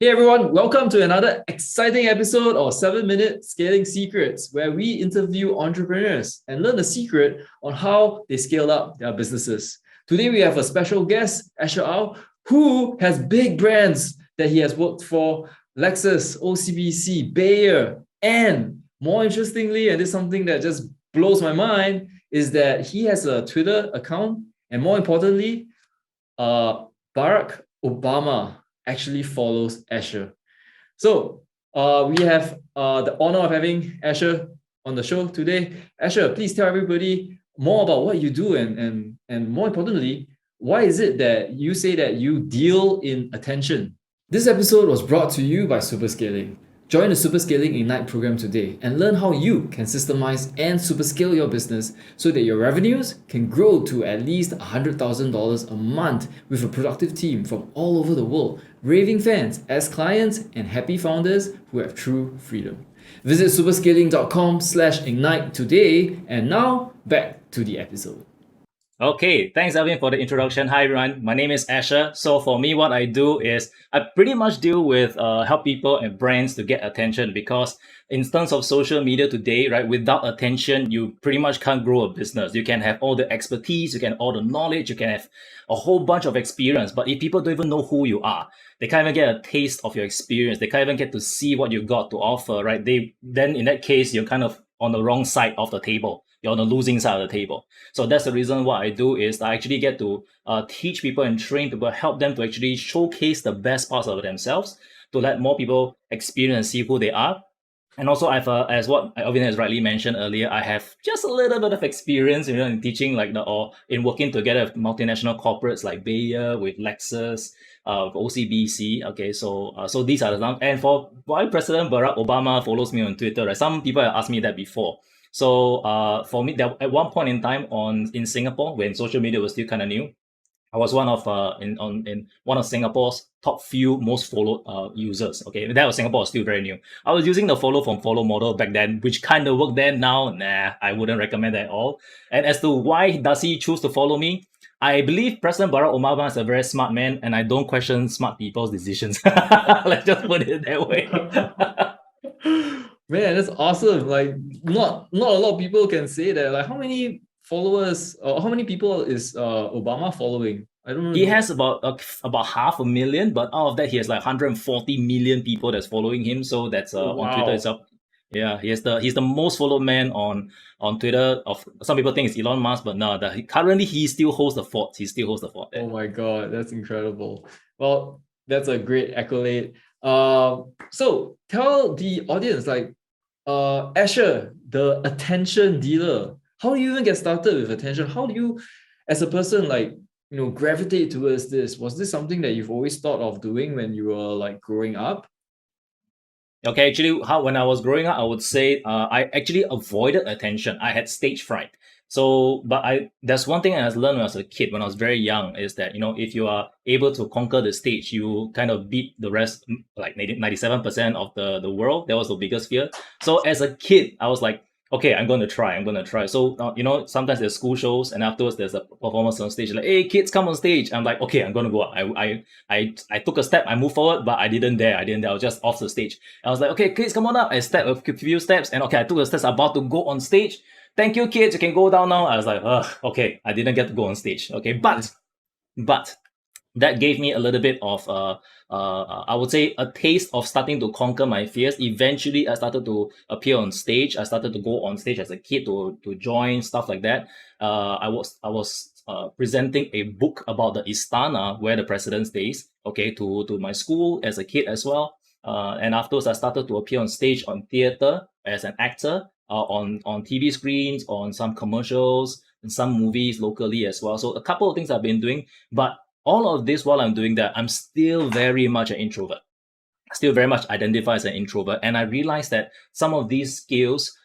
Hey everyone, welcome to another exciting episode of 7-Minute Scaling Secrets, where we interview entrepreneurs and learn the secret on how they scale up their businesses. Today we have a special guest, Asha, who has big brands that he has worked for: Lexus, OCBC, Bayer, and more interestingly, and this is something that just blows my mind, is that he has a Twitter account, and more importantly, Barack Obama actually follows Asher. So we have the honor of having Asher on the show today. Asher, please tell everybody more about what you do and more importantly, why is it that you say that you deal in attention? This episode was brought to you by Superscaling. Join the Superscaling Ignite program today and learn how you can systemize and superscale your business so that your revenues can grow to at least $100,000 a month with a productive team from all over the world, raving fans as clients, and happy founders who have true freedom. Visit superscaling.com/ignite today. And now back to the episode. Okay, thanks Alvin for the introduction. Hi everyone, my name is Asha. So for me, what I do is I pretty much deal with help people and brands to get attention, because in terms of social media today, right, without attention, you pretty much can't grow a business. You can have all the expertise, you can have all the knowledge, you can have a whole bunch of experience, but if people don't even know who you are, they can't even get a taste of your experience, they can't even get to see what you got to offer, right? Then in that case, you're kind of on the wrong side of the table. You're on the losing side of the table. So that's the reason what I do is I actually get to teach people and train people, help them to actually showcase the best parts of themselves to let more people experience and see who they are. And also, I've as what Alvin has rightly mentioned earlier, I have just a little bit of experience, in teaching or in working together with multinational corporates like Bayer, with Lexus, OCBC. Okay, so these are the and for why President Barack Obama follows me on Twitter. Right, some people have asked me that before. So for me, at one point in time in Singapore, when social media was still kind of new, I was one of in one of Singapore's top few most followed users. Okay, that was Singapore was still very new. I was using the follow from follow model back then, which kind of worked then. Now, I wouldn't recommend that at all. And as to why does he choose to follow me, I believe President Barack Obama is a very smart man, and I don't question smart people's decisions. Let's just put it that way. Man, that's awesome. Like, not a lot of people can say that. Like, how many followers or how many people is Obama following? I don't know. He has about 500,000, but out of that, he has like 140 million people that's following him. So that's on Twitter Wow. itself. Yeah, he's the most followed man on Twitter. Of some people think it's Elon Musk, but no, currently he still holds the fort. He still holds the fort. Oh my God, that's incredible. Well, that's a great accolade. So tell the audience, like, Asher, the attention dealer, how do you even get started with attention? How do you, as a person, like, gravitate towards this? Was this something that you've always thought of doing when you were like growing up? Okay, actually, when I was growing up, I would say I actually avoided attention. I had stage fright. So, but there's one thing I learned when I was a kid, when I was very young, is that if you are able to conquer the stage, you kind of beat the rest, like 97% of the world. That was the biggest fear. So as a kid, I was like, okay, I'm going to try. So, sometimes there's school shows, and afterwards there's a performance on stage. Like, hey, kids, come on stage. I'm like, okay, I'm going to go up. I took a step, I moved forward, but I didn't dare. I was just off the stage. I was like, okay, kids, come on up. I stepped a few steps, and okay, I took the steps, about to go on stage. Thank you, kids, you can go down now. I was like, okay, I didn't get to go on stage. Okay, but that gave me a little bit of I would say a taste of starting to conquer my fears. Eventually, I started to appear on stage. I started to go on stage as a kid to join stuff like that. I was presenting a book about the Istana where the president stays. Okay, to my school as a kid as well. And afterwards, I started to appear on stage on theater as an actor, on TV screens, on some commercials, and some movies locally as well. So a couple of things I've been doing, but all of this while I'm doing that, I'm still very much an introvert. Still very much identify as an introvert. And I realized that some of these skills,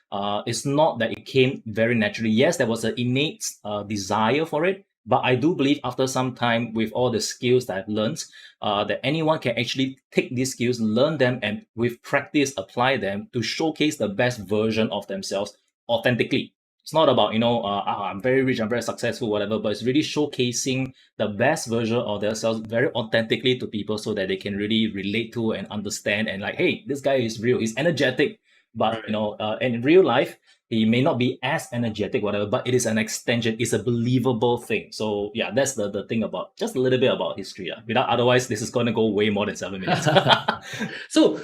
it's not that it came very naturally. Yes, there was an innate desire for it, but I do believe after some time with all the skills that I've learned, that anyone can actually take these skills, learn them, and with practice apply them to showcase the best version of themselves authentically. It's not about, I'm very rich, I'm very successful, whatever, but it's really showcasing the best version of themselves very authentically to people so that they can really relate to and understand and like, hey, this guy is real, he's energetic. But, Right. in real life, he may not be as energetic, whatever, but it is an extension, it's a believable thing. So yeah, that's the thing about just a little bit about history. Without otherwise, this is gonna go way more than 7 minutes. So,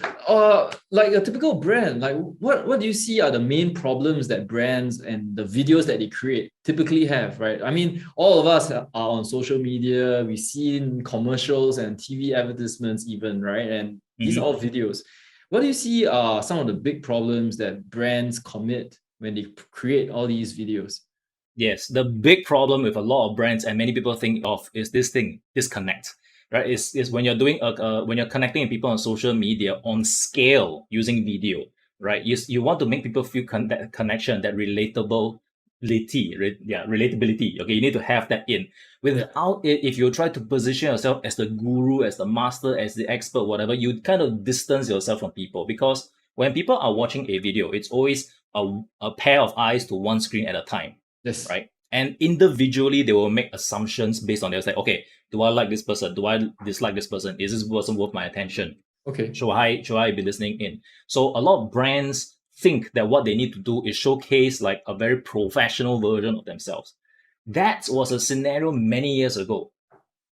like a typical brand, like what do you see are the main problems that brands and the videos that they create typically have, right? I mean, all of us are on social media, we've seen commercials and TV advertisements even, right? And these are all videos. What do you see are some of the big problems that brands commit when they create all these videos? Yes, the big problem with a lot of brands and many people think of is this thing, disconnect, right? Is when you're doing when you're connecting with people on social media on scale using video, right? You want to make people feel that connection, that relatability. Okay, you need to have that in. Without it, if you try to position yourself as the guru, as the master, as the expert, whatever, you kind of distance yourself from people because when people are watching a video, it's always a pair of eyes to one screen at a time, Yes. right? And individually, they will make assumptions based on this. Like, okay, do I like this person? Do I dislike this person? Is this person worth my attention? Okay. Should I be listening in? So a lot of brands think that what they need to do is showcase like a very professional version of themselves. That was a scenario many years ago.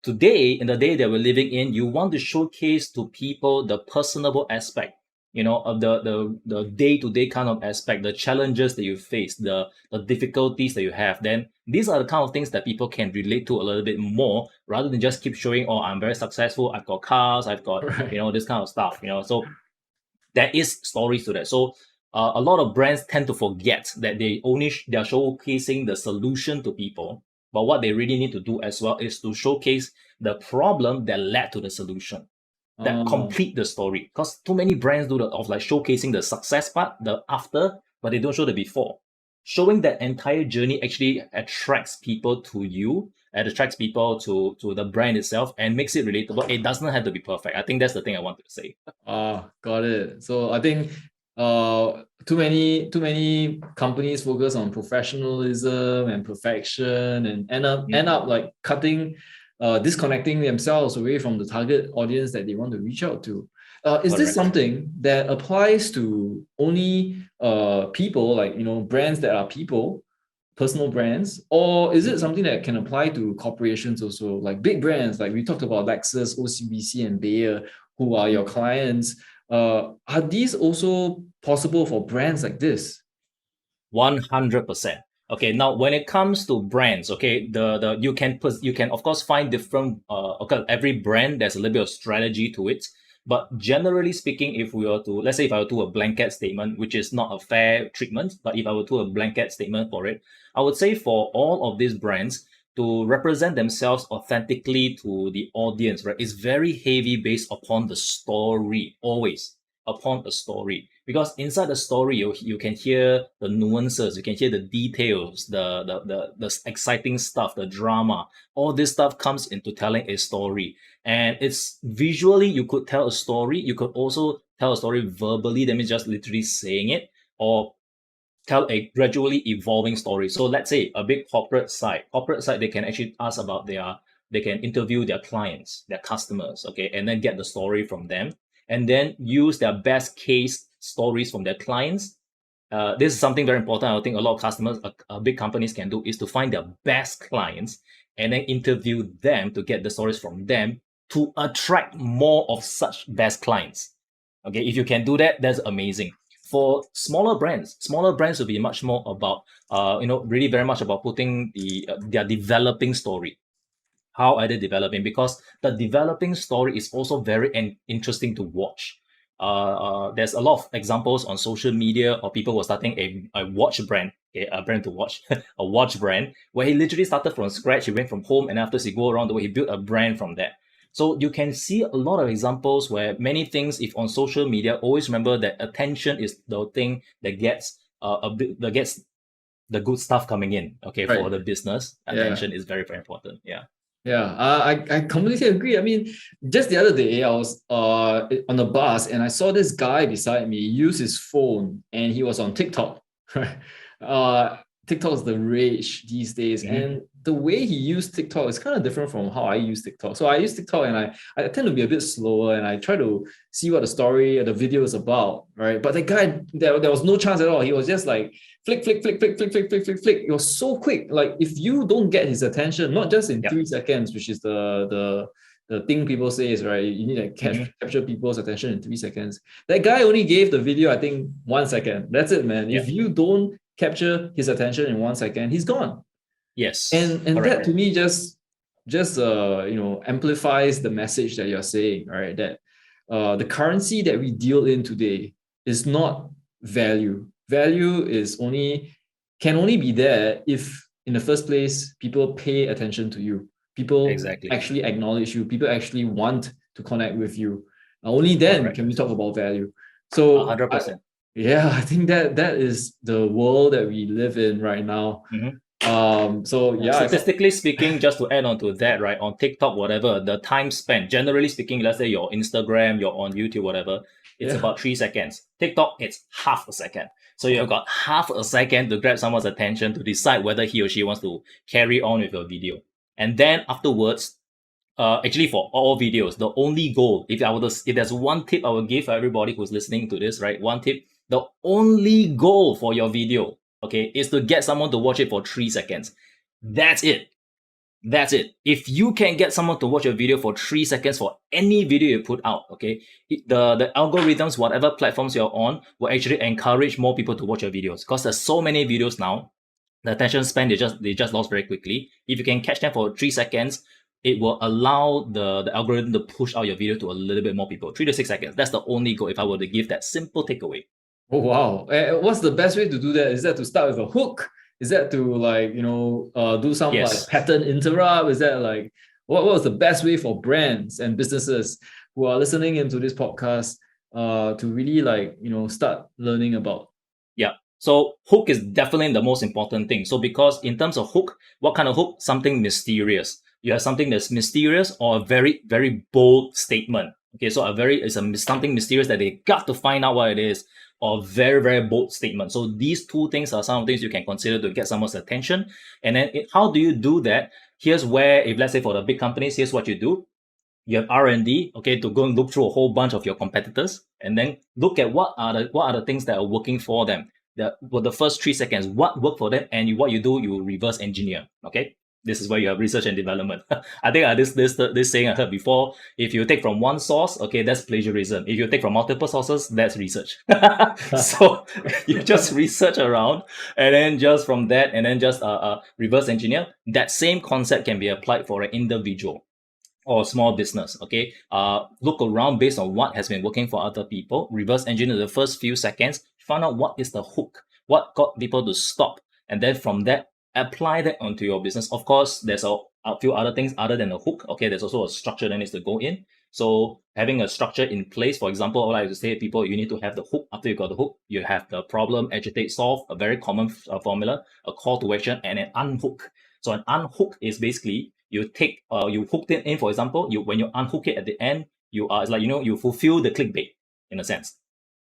Today, in the day that we're living in, you want to showcase to people the personable aspect, of the day-to-day kind of aspect, the challenges that you face, the difficulties that you have. Then these are the kind of things that people can relate to a little bit more rather than just keep showing, oh, I'm very successful, I've got cars, I've got, Right. this kind of stuff. So there is stories to that. So a lot of brands tend to forget that they're showcasing the solution to people, but what they really need to do as well is to showcase the problem that led to the solution, that Oh. complete the story. Because too many brands do of like showcasing the success part, the after, but they don't show the before. Showing that entire journey actually attracts people to you, it attracts people to the brand itself, and makes it relatable. It doesn't have to be perfect. I think that's the thing I wanted to say. Ah, got it. So I think too many companies focus on professionalism and perfection and end up like disconnecting themselves away from the target audience that they want to reach out to. Is this Correct. something that applies to only people, like brands that are people, personal brands, or is it something that can apply to corporations also, like big brands like we talked about Lexus, OCBC, and Bayer, who are your clients? Are these also possible for brands like this? 100%. Okay, now when it comes to brands, okay, the you can of course find different okay, every brand there's a little bit of strategy to it, but generally speaking, if we were to, let's say if I were to a blanket statement, which is not a fair treatment, but if I were to a blanket statement for it, I would say for all of these brands to represent themselves authentically to the audience, right, is very heavy based upon the story, always upon a story, because inside the story you can hear the nuances, you can hear the details, the exciting stuff, the drama. All this stuff comes into telling a story, and it's visually you could tell a story, you could also tell a story verbally, that means just literally saying it, or tell a gradually evolving story. So let's say a big corporate side, they can actually ask about they can interview their clients, their customers, okay, and then get the story from them, and then use their best case stories from their clients. This is something very important. I think a lot of customers, big companies can do is to find their best clients and then interview them to get the stories from them to attract more of such best clients. Okay, if you can do that, that's amazing. For smaller brands will be much more about, really very much about putting their developing story. How are they developing? Because the developing story is also very interesting to watch. There's a lot of examples on social media of people who are starting a watch brand, okay, a brand to watch, a watch brand, where he literally started from scratch. He went from home, and after he go around the way, he built a brand from there. So you can see a lot of examples where many things, if on social media, always remember that attention is the thing that gets that gets the good stuff coming in. Okay, for Right. the business, Yeah. attention is very very important. Yeah. Yeah, I completely agree. I mean, just the other day, I was on the bus and I saw this guy beside me use his phone and he was on TikTok, right? TikTok is the rage these days, and the way he used TikTok is kind of different from how I use TikTok. So I use TikTok and I tend to be a bit slower, and I try to see what the story or the video is about, right? But the guy, there was no chance at all. He was just like flick, flick, flick, flick, flick, flick, flick, flick, flick. It was so quick. Like if you don't get his attention, not just in 3 seconds, which is the thing people say is right, you need to capture people's attention in 3 seconds. That guy only gave the video, I think, 1 second. That's it, man. If you don't capture his attention in 1 second, he's gone. Yes. And that to me just amplifies the message that you're saying, right? That the currency that we deal in today is not value. Value can only be there if in the first place people pay attention to you. People actually acknowledge you. People actually want to connect with you. Only then can we talk about value. So 100%. I think that is the world that we live in right now. Statistically speaking, just to add on to that, right, on TikTok, whatever, the time spent, generally speaking, let's say you're Instagram, you're on YouTube, whatever, it's about 3 seconds. TikTok, it's half a second. So you've got half a second to grab someone's attention to decide whether he or she wants to carry on with your video. And then afterwards, actually for all videos, the only goal, if there's one tip I would give for everybody who's listening to this, right, one tip, the only goal for your video, okay, is to get someone to watch it for 3 seconds. That's it. That's it. If you can get someone to watch your video for 3 seconds for any video you put out, okay, the algorithms, whatever platforms you're on, will actually encourage more people to watch your videos because there's so many videos now. The attention span, they just lost very quickly. If you can catch them for 3 seconds, it will allow the algorithm to push out your video to a little bit more people. 3 to 6 seconds. That's the only goal if I were to give that simple takeaway. Oh, wow. What's the best way to do that? Is that to start with a hook? Is that to do some like pattern interrupt? Is that like, what was the best way for brands and businesses who are listening into this podcast to really start learning about? Yeah. So hook is definitely the most important thing. So because in terms of hook, what kind of hook? Something mysterious. You have something that's mysterious or a very, very bold statement. Okay, so something mysterious that they got to find out what it is, or very, very bold statement. So these two things are some of the things you can consider to get someone's attention. And then how do you do that? Here's where, if let's say for the big companies, here's what you do. You have R&D, okay, to go and look through a whole bunch of your competitors, and then look at what are the things that are working for them. For the first 3 seconds, what worked for them, and what you do, you reverse engineer. Okay, this is where you have research and development. I think this saying I heard before. If you take from one source, okay, that's plagiarism. If you take from multiple sources, that's research. So you just research around, and then just from that, and then just reverse engineer. That same concept can be applied for an individual or small business, okay? Look around based on what has been working for other people, reverse engineer the first few seconds, find out what is the hook, what got people to stop, and then from that, apply that onto your business. Of course, there's a few other things other than a hook, okay? There's also a structure that needs to go in. So having a structure in place, for example, all I like to say to people, you need to have the hook. After you got the hook, you have the problem, agitate, solve, a very common formula, a call to action, and an unhook. So an unhook is basically, you hooked it in, for example, when you unhook it at the end, you fulfill the clickbait in a sense.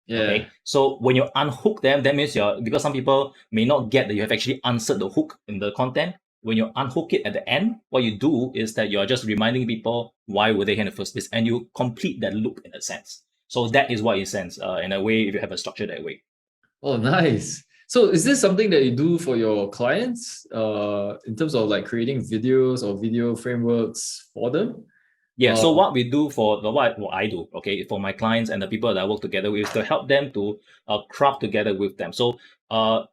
Yeah. Okay. So when you unhook them, that means because some people may not get that you have actually answered the hook in the content. When you unhook it at the end, what you do is that you're just reminding people why were they here in the first place, and you complete that loop in a sense. So that is what it sense in a way, if you have a structure that way. Oh, nice. So is this something that you do for your clients in terms of like creating videos or video frameworks for them? Yeah, so what we do what I do, okay, for my clients and the people that I work together with, is to help them to craft together with them. So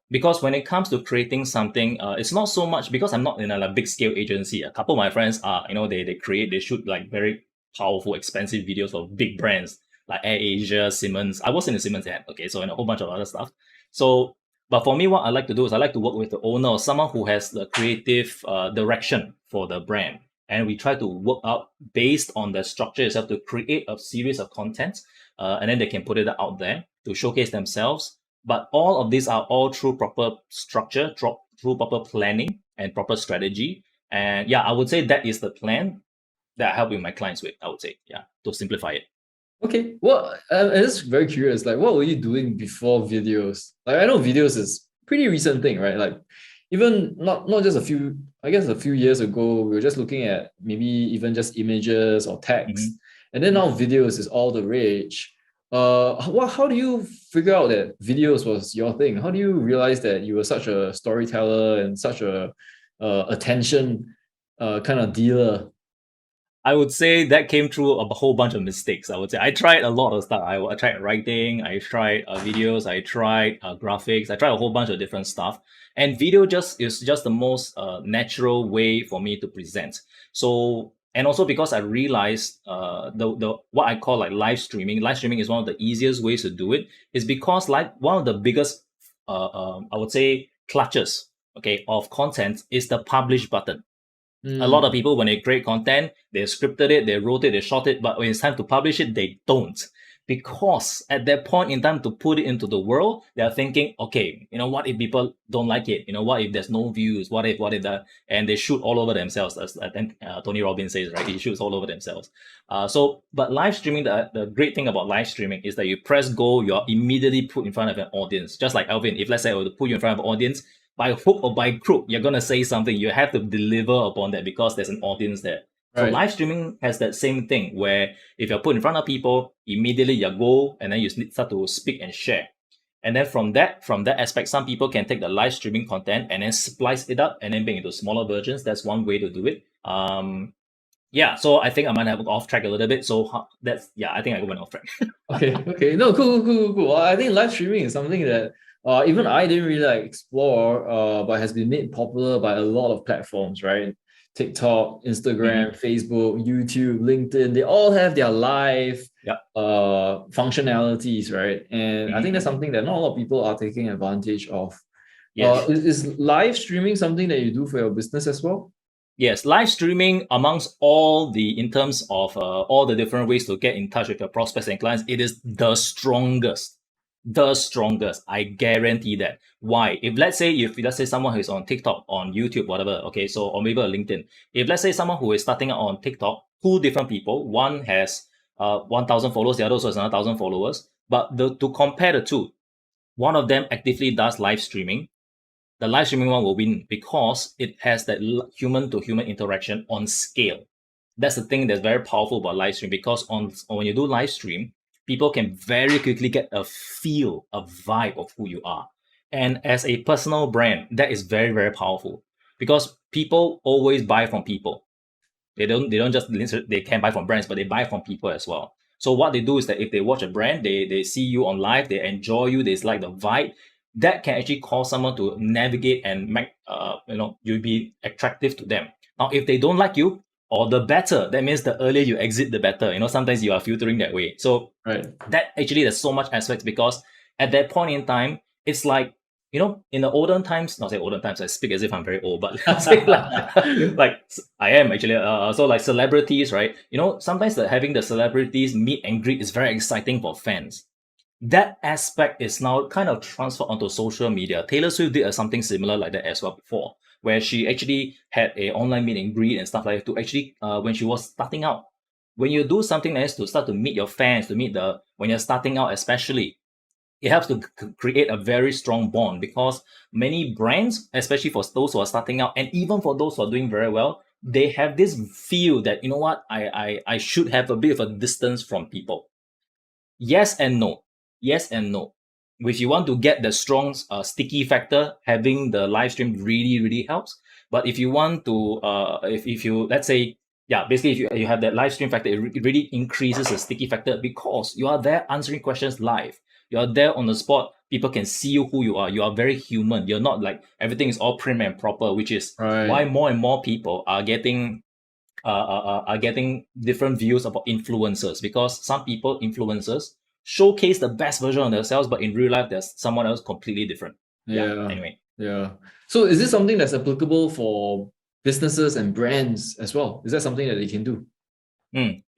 because when it comes to creating something, it's not so much because I'm not in a big scale agency. A couple of my friends are, they shoot like very powerful, expensive videos of big brands like AirAsia, Siemens. I was in the Siemens ad, okay, so and a whole bunch of other stuff. So, but for me, what I like to do is I like to work with the owner or someone who has the creative direction for the brand. And we try to work out based on the structure itself to create a series of contents, and then they can put it out there to showcase themselves. But all of these are all through proper structure, through proper planning and proper strategy. And yeah, I would say that is the plan that I help with my clients with, I would say, yeah, to simplify it. Okay, well, I'm just very curious, like what were you doing before videos? Like I know videos is pretty recent thing, right? Like even not just a few, I guess a few years ago, we were just looking at maybe even just images or text, and then now videos is all the rage. How do you figure out that videos was your thing? How do you realize that you were such a storyteller and such a attention kind of dealer? I would say that came through a whole bunch of mistakes. I would say I tried a lot of stuff. I tried writing, I tried videos, I tried graphics, I tried a whole bunch of different stuff. And video just is just the most natural way for me to present. So, and also because I realized the what I call like live streaming. Live streaming is one of the easiest ways to do it. Is because like one of the biggest I would say clutches, okay, of content is the publish button. A lot of Mm, people, when they create content, they scripted it, they wrote it, they shot it, but when it's time to publish it, they don't. Because at that point in time to put it into the world, they are thinking, okay, what if people don't like it? What if there's no views? What if that? And they shoot all over themselves, as I think Tony Robbins says, right? He shoots all over themselves. But live streaming, the great thing about live streaming is that you press go, you're immediately put in front of an audience. Just like Alvin, if let's say I were to put you in front of an audience, by hook or by crook, you're gonna say something. You have to deliver upon that because there's an audience there. So right. live streaming has that same thing where if you're put in front of people, immediately you go and then you start to speak and share. And then from that aspect, some people can take the live streaming content and then splice it up and then bring it into smaller versions. That's one way to do it. Yeah. So I think I might have off track a little bit. So I think I went off track. Okay. No, cool. Well, I think live streaming is something that even I didn't really like explore, but has been made popular by a lot of platforms, right? TikTok, Mhm. Instagram, Facebook, YouTube, LinkedIn, they all have their live Yeah. functionalities, right? And I think that's Mhm. something that not a lot of people are taking advantage of. Yes. Is live streaming something that you do for your business as well? Yes, live streaming amongst in terms of all the different ways to get in touch with your prospects and clients, it is the strongest. The strongest. I guarantee that. Why? If let's say someone who is on TikTok, on YouTube, whatever, okay, so or maybe on LinkedIn. If let's say someone who is starting out on TikTok, two different people, one has 1,000 followers, the other also has another 1,000 followers. But to compare the two, one of them actively does live streaming, the live streaming one will win because it has that human to human interaction on scale. That's the thing that's very powerful about live stream because when you do live stream, people can very quickly get a feel, a vibe of who you are. And as a personal brand, that is very, very powerful because people always buy from people. They don't just they can buy from brands, but they buy from people as well. So what they do is that if they watch a brand, they see you on live, they enjoy you, they like the vibe, that can actually cause someone to navigate and make you'll be attractive to them. Now, if they don't like you, or the better, that means the earlier you exit, the better. Sometimes you are filtering that way. So Right. that actually there's so much aspects because at that point in time, it's like in the olden times, not say olden times, I speak as if I'm very old, but let's say like I am actually. So like celebrities, right? Sometimes having the celebrities meet and greet is very exciting for fans. That aspect is now kind of transferred onto social media. Taylor Swift did something similar like that as well before, where she actually had a online meet and greet and stuff like that to actually when she was starting out. When you do something nice to start to meet your fans, to meet when you're starting out, especially, it helps to create a very strong bond because many brands, especially for those who are starting out, and even for those who are doing very well, they have this feel that I should have a bit of a distance from people. Yes and no. Yes and no. If you want to get the strong sticky factor, having the live stream really, really helps. But if you want to, if you, let's say, yeah, basically, if you have that live stream factor, it really increases the sticky factor because you are there answering questions live. You are there on the spot. People can see you who you are. You are very human. You're not like everything is all prim and proper, which is why Right. more and more people are getting different views about influencers because some people influencers showcase the best version of themselves, but in real life there's someone else completely different. Yeah. Yeah. Anyway. Yeah. So is this something that's applicable for businesses and brands as well? Is that something that they can do?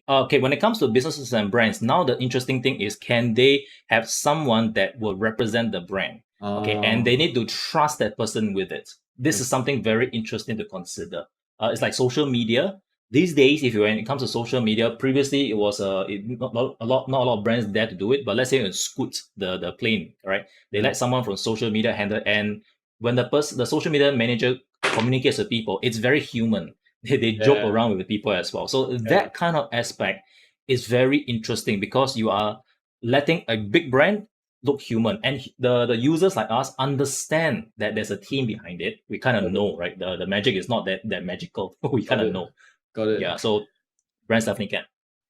Okay, when it comes to businesses and brands, now the interesting thing is can they have someone that will represent the brand? Okay, and they Oh, need to trust that person with it. This is something very interesting to consider. It's like social media. These days, when it comes to social media, previously it was not a lot of brands dare to do it. But let's say in Scoot, the plane, right? They yeah. let someone from social media handle, and when the social media manager communicates with people, it's very human. They joke around with people as well. So that kind of aspect is very interesting because you are letting a big brand look human, and the users like us understand that there's a team behind it. We kind of know, right? The magic is not that magical. We kind of know. Got it. Yeah. So brands definitely can.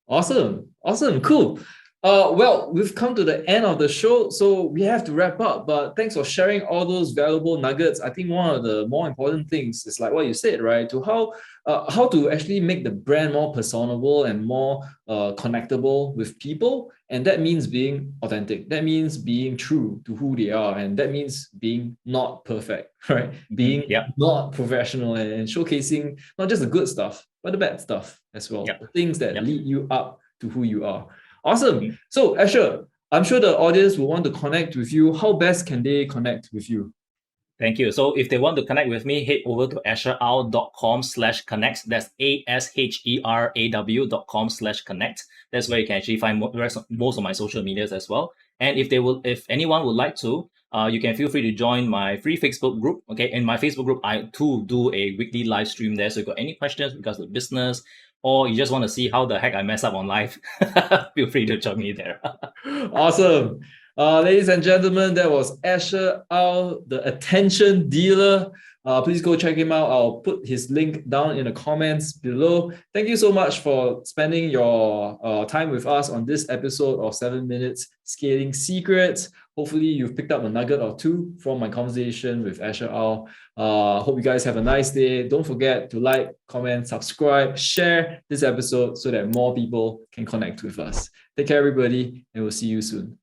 Awesome. Cool. Well, we've come to the end of the show, so we have to wrap up. But thanks for sharing all those valuable nuggets. I think one of the more important things is like what you said, right? To how to actually make the brand more personable and more connectable with people, and that means being authentic. That means being true to who they are, and that means being not perfect, right? Being not professional and showcasing not just the good stuff, but the bad stuff as well. The things that lead you up to who you are. Awesome. So, Asha, I'm sure the audience will want to connect with you. How best can they connect with you? Thank you. So if they want to connect with me, head over to asheraw.com/connect. That's asheraw.com/connect. That's where you can actually find most of my social medias as well. And if anyone would like to, you can feel free to join my free Facebook group. Okay, in my Facebook group, I too do a weekly live stream there. So if you got any questions because of business, or you just want to see how the heck I mess up on life, feel free to join me there. Awesome. Ladies and gentlemen, that was Asha Ao, the attention dealer. Please go check him out. I'll put his link down in the comments below. Thank you so much for spending your time with us on this episode of 7 Minutes Scaling Secrets. Hopefully, you've picked up a nugget or two from my conversation with Asha Ao. Hope you guys have a nice day. Don't forget to like, comment, subscribe, share this episode so that more people can connect with us. Take care, everybody, and we'll see you soon.